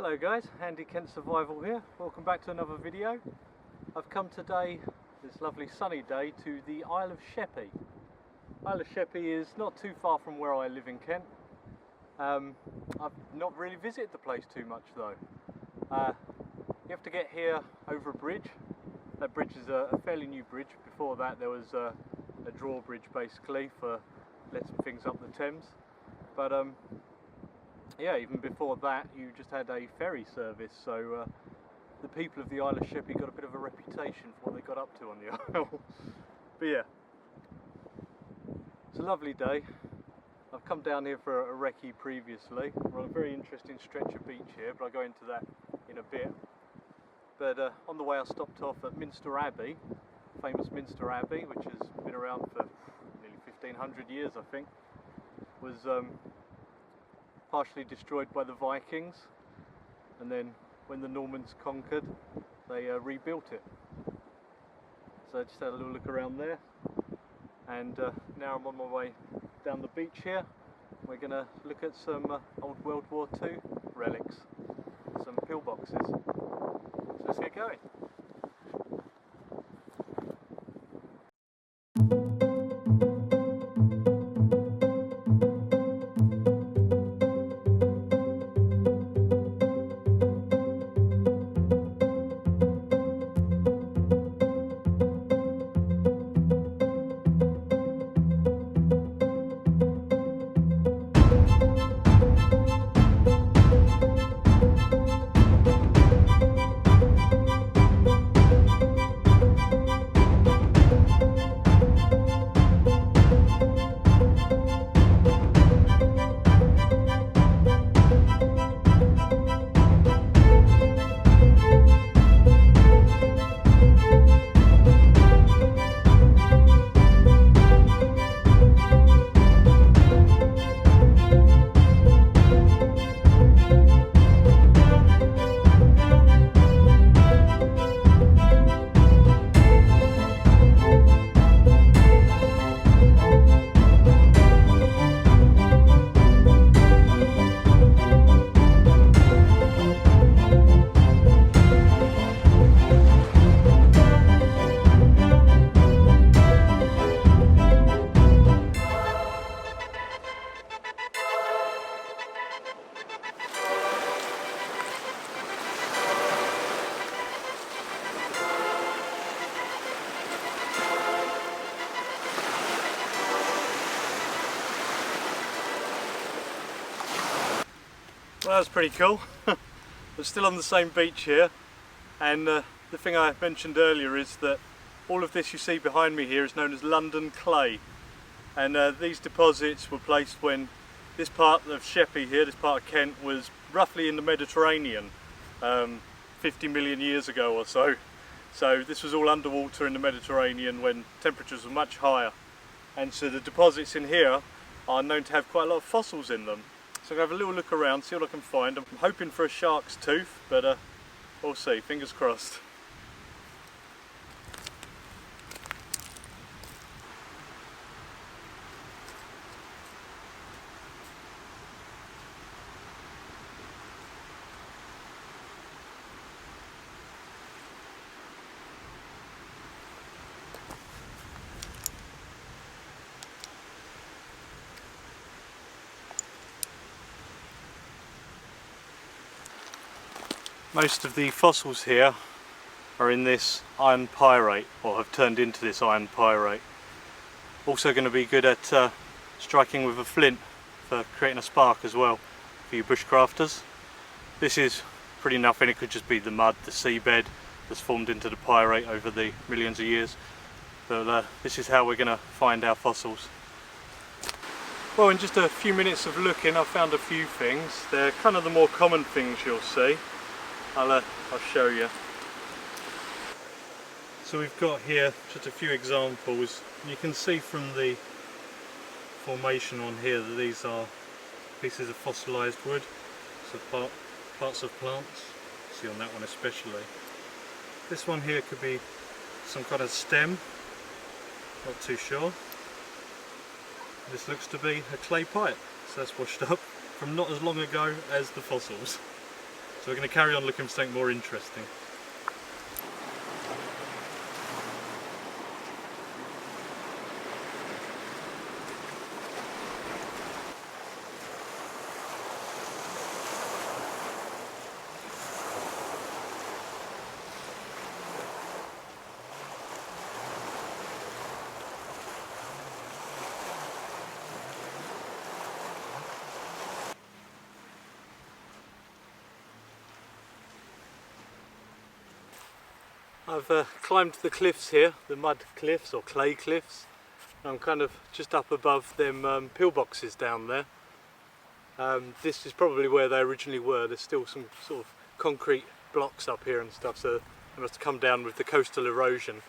Hello guys, Andy Kent Survival here. Welcome back to another video. I've come today, this lovely sunny day, to the Isle of Sheppey. Isle of Sheppey is not too far from where I live in Kent. I've not really visited the place too much though. You have to get here over a bridge. That bridge is a fairly new bridge. Before that there was a drawbridge basically for letting things up the Thames. But yeah, even before that you just had a ferry service, so the people of the Isle of Sheppey got a bit of a reputation for what they got up to on the isle. But yeah, it's a lovely day. I've come down here for a recce previously. We're on a very interesting stretch of beach here, but I'll go into that in a bit. But on the way I stopped off at Minster Abbey, famous Minster Abbey, which has been around for nearly 1500 years I think. Was partially destroyed by the Vikings, and then when the Normans conquered they rebuilt it. So I just had a little look around there, and now I'm on my way down the beach here. We're going to look at some old World War II relics, some pillboxes. So let's get going. Well, that was pretty cool. We're still on the same beach here, and the thing I mentioned earlier is that all of this you see behind me here is known as London clay, and these deposits were placed when this part of Sheppey here, this part of Kent, was roughly in the Mediterranean 50 million years ago or so. So this was all underwater in the Mediterranean when temperatures were much higher, and so the deposits in here are known to have quite a lot of fossils in them. So I'm going to have a little look around, see what I can find. I'm hoping for a shark's tooth, but we'll see, fingers crossed. Most of the fossils here are in this iron pyrite, or have turned into this iron pyrite. Also going to be good at striking with a flint for creating a spark as well for you bushcrafters. This is pretty nothing, it could just be the mud, the seabed that's formed into the pyrite over the millions of years. But this is how we're going to find our fossils. Well, in just a few minutes of looking I've found a few things. They're kind of the more common things you'll see. I'll show you. So we've got here just a few examples. You can see from the formation on here that these are pieces of fossilised wood, so parts of plants. See on that one especially. This one here could be some kind of stem, not too sure. This looks to be a clay pipe, so that's washed up from not as long ago as the fossils. So we're going to carry on looking for something more interesting. I've climbed the cliffs here, the mud cliffs or clay cliffs. I'm kind of just up above them pillboxes down there. This is probably where they originally were. There's still some sort of concrete blocks up here and stuff, so they must have come down with the coastal erosion.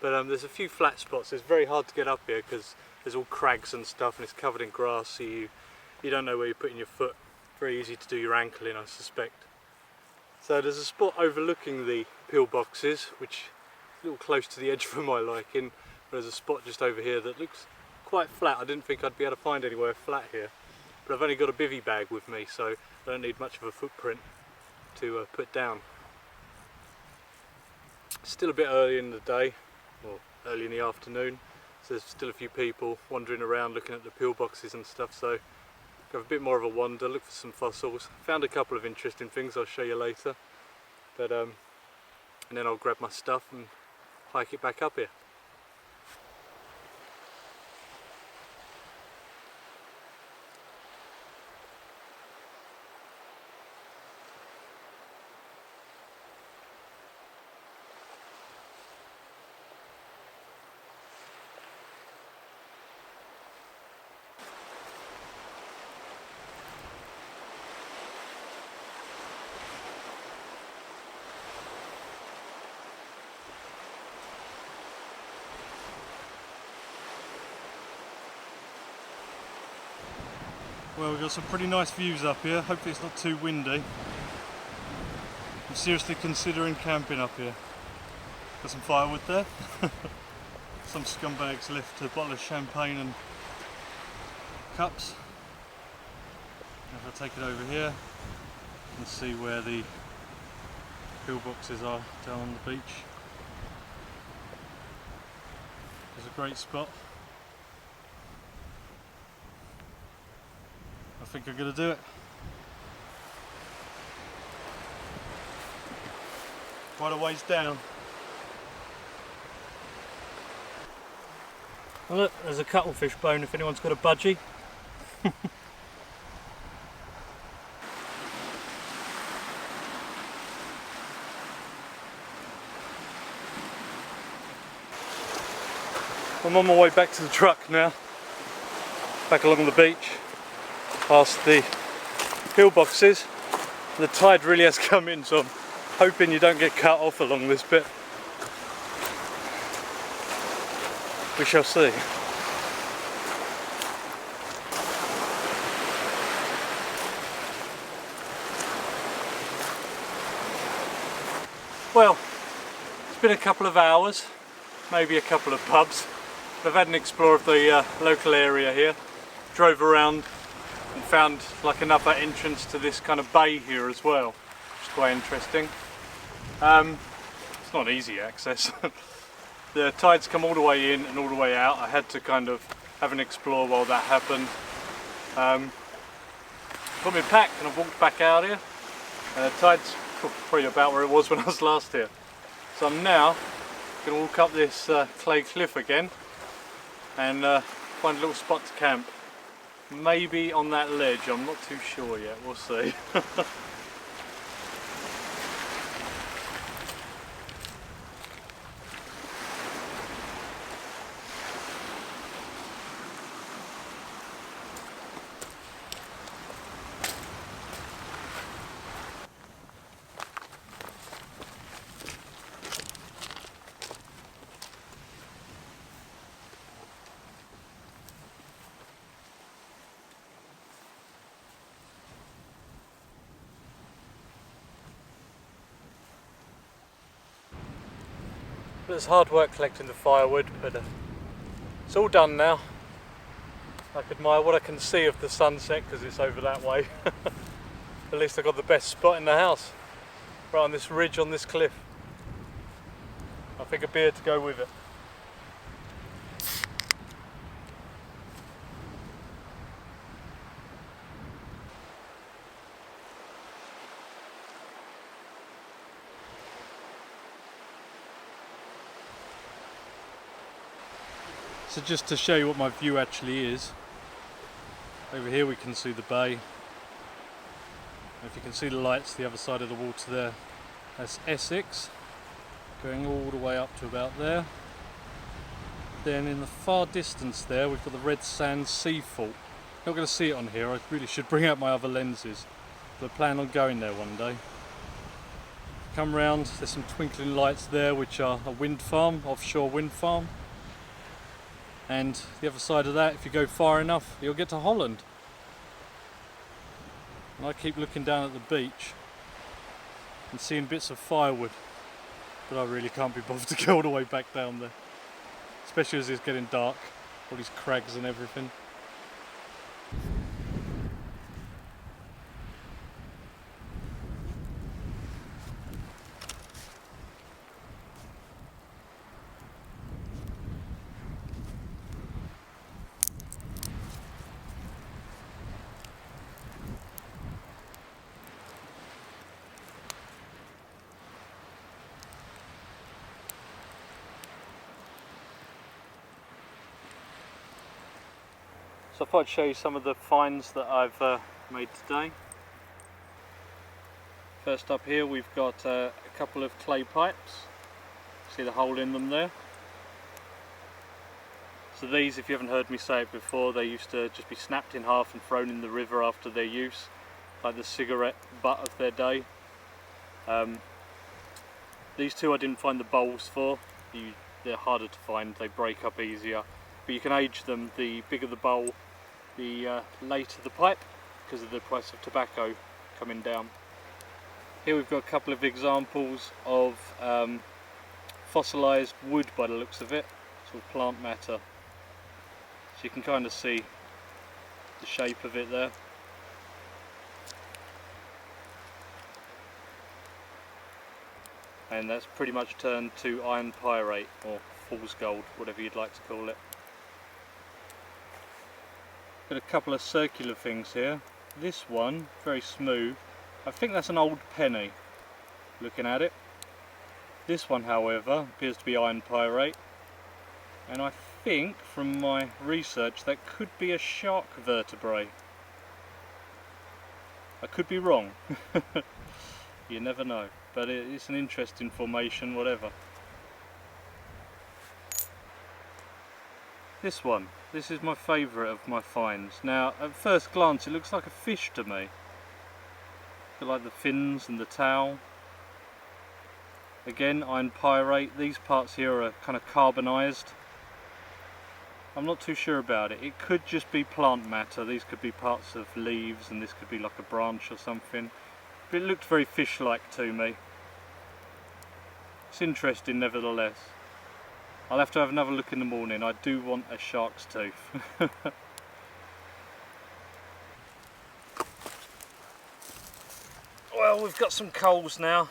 But there's a few flat spots. It's very hard to get up here because there's all crags and stuff and it's covered in grass, so you don't know where you're putting your foot. Very easy to do your ankle in, I suspect. So there's a spot overlooking the pillboxes, which is a little close to the edge for my liking. There's a spot just over here that looks quite flat. I didn't think I'd be able to find anywhere flat here, but I've only got a bivvy bag with me, so I don't need much of a footprint to put down. Still a bit early in the day, or early in the afternoon, so there's still a few people wandering around looking at the pillboxes and stuff, so have a bit more of a wander, look for some fossils. Found a couple of interesting things I'll show you later, but and then I'll grab my stuff and hike it back up here. Well, we've got some pretty nice views up here. Hopefully it's not too windy. I'm seriously considering camping up here. Got some firewood there. Some scumbags left a bottle of champagne and cups. If I take it over here, you can see where the pillboxes are down on the beach. It's a great spot. I think I'm going to do it. Quite a ways down. Well, look, there's a cuttlefish bone if anyone's got a budgie. I'm on my way back to the truck now. Back along the beach. Past the pillboxes. The tide really has come in, so I'm hoping you don't get cut off along this bit. We shall see. Well, it's been a couple of hours, maybe a couple of pubs. I've had an explore of the local area here. Drove around and found like another entrance to this kind of bay here as well, which is quite interesting. It's not easy access. The tides come all the way in and all the way out. I had to kind of have an explore while that happened. Got my pack and I've walked back out here. Tide's probably about where it was when I was last here. So I'm now going to walk up this clay cliff again and find a little spot to camp. Maybe on that ledge, I'm not too sure yet, we'll see. It's hard work collecting the firewood, but it's all done now. I can admire what I can see of the sunset because it's over that way. At least I got the best spot in the house, right on this ridge on this cliff. I think a beer to go with it. So just to show you what my view actually is, over here we can see the bay. If you can see the lights the other side of the water there, that's Essex, going all the way up to about there. Then in the far distance there we've got the Red Sands Sea Fault. Not going to see it on here, I really should bring out my other lenses, but I plan on going there one day. Come round, there's some twinkling lights there which are a wind farm, offshore wind farm. And the other side of that, if you go far enough, you'll get to Holland. And I keep looking down at the beach and seeing bits of firewood, but I really can't be bothered to go all the way back down there, especially as it's getting dark, all these crags and everything. So I thought I'd show you some of the finds that I've made today. First up here we've got a couple of clay pipes. See the hole in them there? So these, if you haven't heard me say it before, they used to just be snapped in half and thrown in the river after their use, like the cigarette butt of their day. These two I didn't find the bowls for. They're harder to find, they break up easier. But you can age them, the bigger the bowl, the later the pipe, because of the price of tobacco coming down. Here we've got a couple of examples of fossilised wood by the looks of it, sort of plant matter. So you can kind of see the shape of it there. And that's pretty much turned to iron pyrite, or fool's gold, whatever you'd like to call it. Got a couple of circular things here. This one, very smooth. I think that's an old penny, looking at it. This one, however, appears to be iron pyrite. And I think, from my research, that could be a shark vertebrae. I could be wrong. You never know. But it's an interesting formation, whatever. This one. This is my favourite of my finds. Now, at first glance, it looks like a fish to me. Got like the fins and the tail. Again, iron pyrite. These parts here are kind of carbonised. I'm not too sure about it. It could just be plant matter. These could be parts of leaves, and this could be like a branch or something. But it looked very fish-like to me. It's interesting nevertheless. I'll have to have another look in the morning. I do want a shark's tooth. Well, we've got some coals now.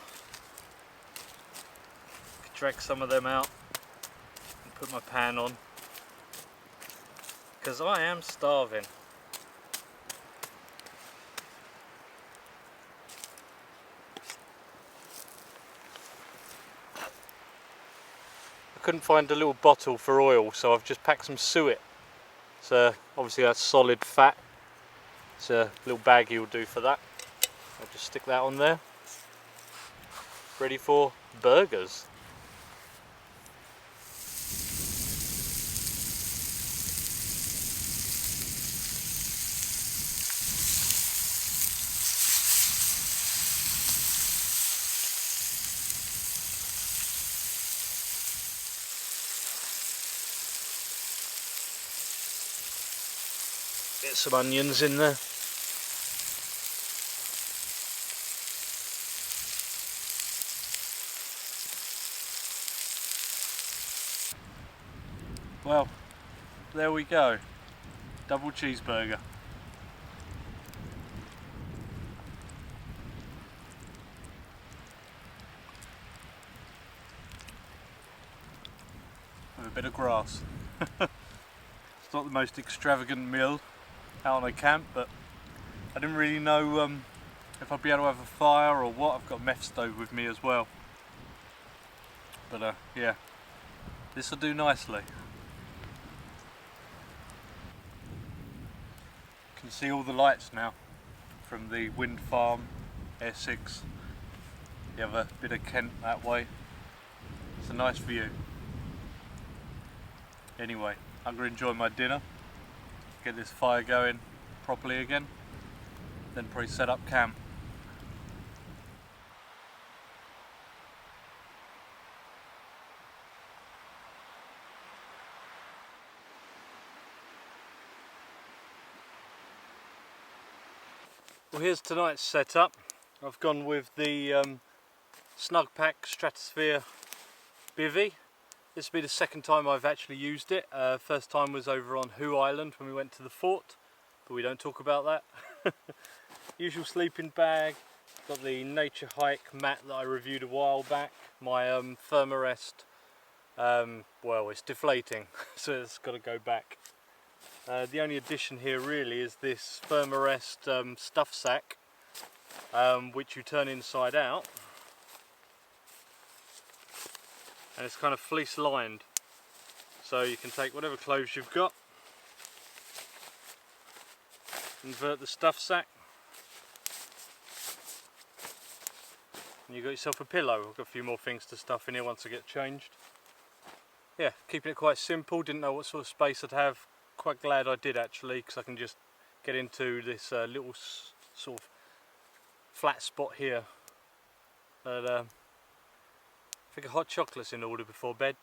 Drag some of them out and put my pan on, because I am starving. Couldn't find a little bottle for oil, so I've just packed some suet. So obviously that's solid fat. It's a little baggie will do for that. I'll just stick that on there. Ready for burgers. Get some onions in there. Well, there we go. Double cheeseburger. bit of grass. It's not the most extravagant meal out on a camp, but I didn't really know if I'd be able to have a fire or what. I've got a meth stove with me as well. But yeah, this will do nicely. You can see all the lights now from the wind farm, Essex, the other bit of Kent that way. It's a nice view. Anyway, I'm going to enjoy my dinner, get this fire going properly again, then probably set up camp. Well, here's tonight's setup. I've gone with the Snugpack Stratosphere bivvy. This will be the second time I've actually used it. First time was over on Hoo Island when we went to the fort, but we don't talk about that. Usual sleeping bag, got the Nature Hike mat that I reviewed a while back, my Thermarest, well, it's deflating, so it's got to go back. The only addition here really is this Thermarest stuff sack, which you turn inside out, and it's kind of fleece lined, so you can take whatever clothes you've got, invert the stuff sack, and you've got yourself a pillow. I've got a few more things to stuff in here once I get changed. Yeah, keeping it quite simple. Didn't know what sort of space I'd have. Quite glad I did actually, because I can just get into this little sort of flat spot here. But I think a hot chocolate's in order before bed.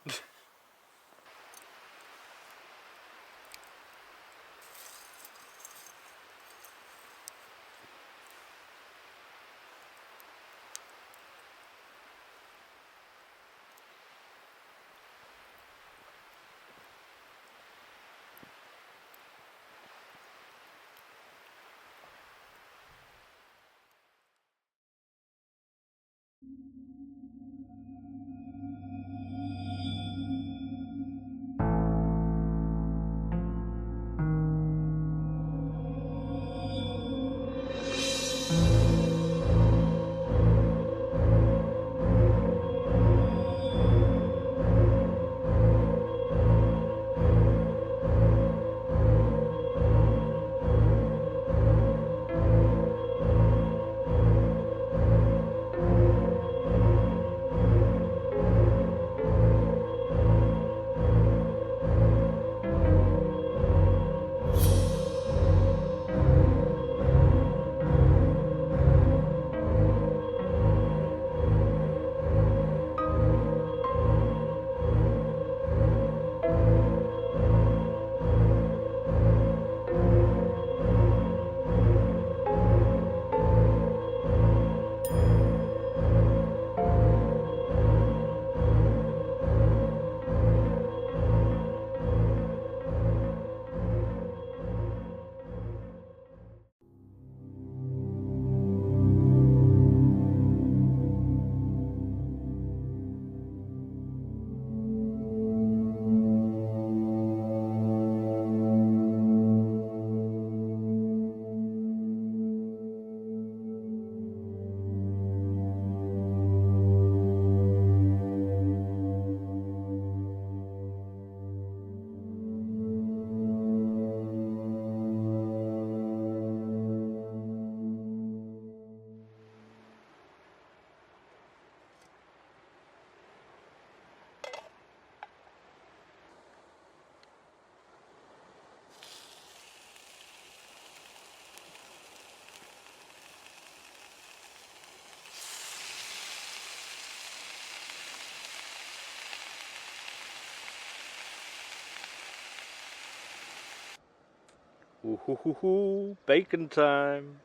Ooh, hoo, hoo, hoo. Bacon time.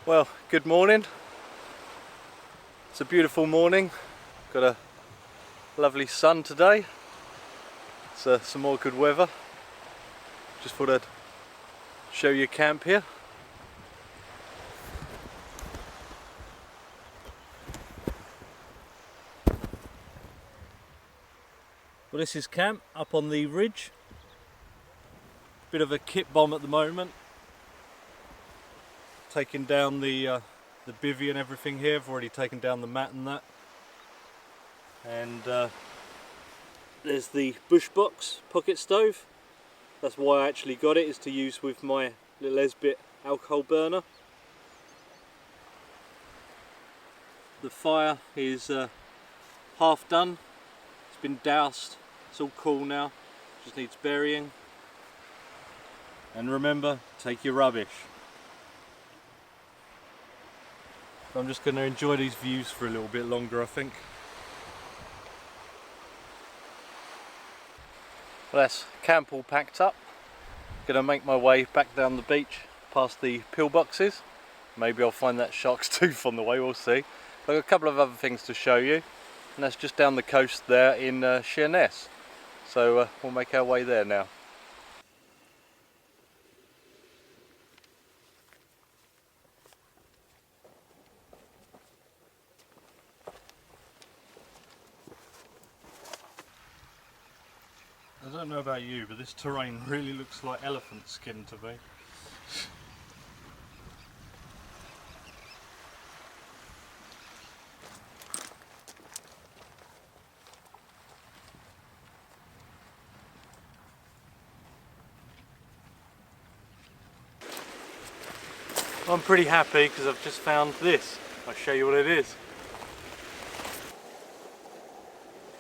Well, good morning. It's a beautiful morning. Got a lovely sun today. It's some more good weather. Just thought I'd show you camp here. Well, this is camp up on the ridge. Bit of a kit bomb at the moment. Taking down the bivvy and everything here. I've already taken down the mat and that. And there's the bush box pocket stove. That's why I actually got it, is to use with my little Esbit alcohol burner. The fire is half done. It's been doused. It's all cool now. Just needs burying. And remember, take your rubbish. I'm just going to enjoy these views for a little bit longer, I think. Well, that's camp all packed up. Going to make my way back down the beach past the pillboxes. Maybe I'll find that shark's tooth on the way, we'll see. I've got a couple of other things to show you, and that's just down the coast there in Sheerness. So we'll make our way there now. I don't know about you, but this terrain really looks like elephant skin to me. I'm pretty happy because I've just found this. I'll show you what it is.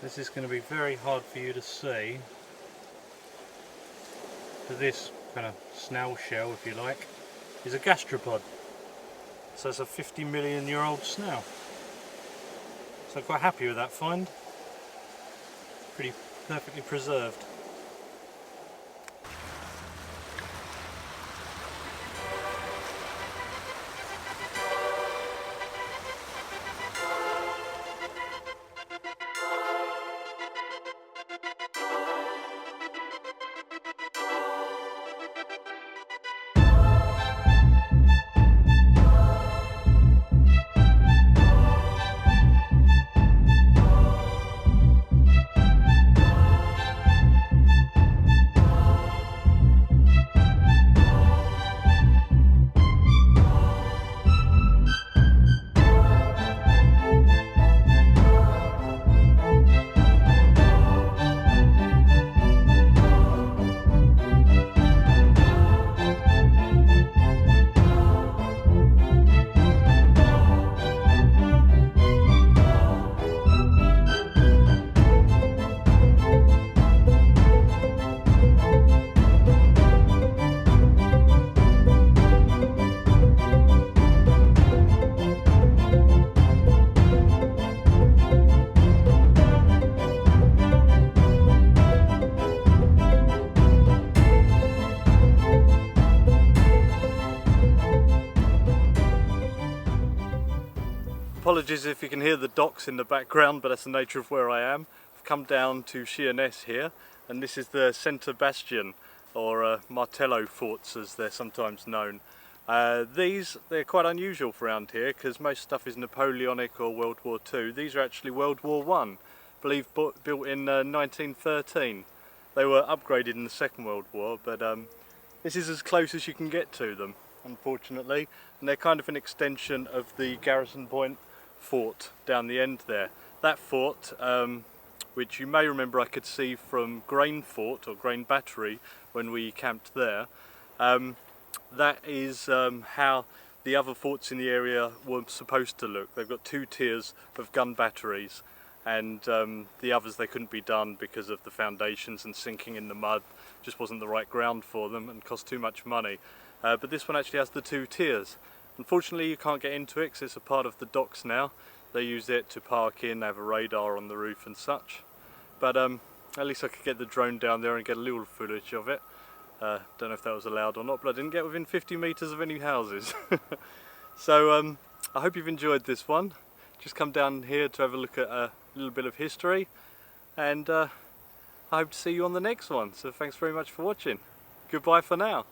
This is going to be very hard for you to see. This kind of snail shell, if you like, is a gastropod. So it's a 50 million year old snail. So I'm quite happy with that find. Pretty perfectly preserved. Apologies if you can hear the docks in the background, but that's the nature of where I am. I've come down to Sheerness here, and this is the centre bastion, or Martello forts as they're sometimes known. They're quite unusual for around here because most stuff is Napoleonic or World War II. These are actually World War I, I believe built in 1913. They were upgraded in the Second World War, but this is as close as you can get to them, unfortunately, and they're kind of an extension of the Garrison Point fort down the end there. That fort, which you may remember I could see from Grain Fort or Grain Battery when we camped there, that is how the other forts in the area were supposed to look. They've got two tiers of gun batteries, and the others they couldn't be done because of the foundations and sinking in the mud. Just wasn't the right ground for them and cost too much money. But this one actually has the two tiers. Unfortunately you can't get into it because it's a part of the docks now. They use it to park in, they have a radar on the roof and such. But at least I could get the drone down there and get a little footage of it. Don't know if that was allowed or not, but I didn't get within 50 metres of any houses. So I hope you've enjoyed this one. just come down here to have a look at a little bit of history, and I hope to see you on the next one. So thanks very much for watching. Goodbye for now.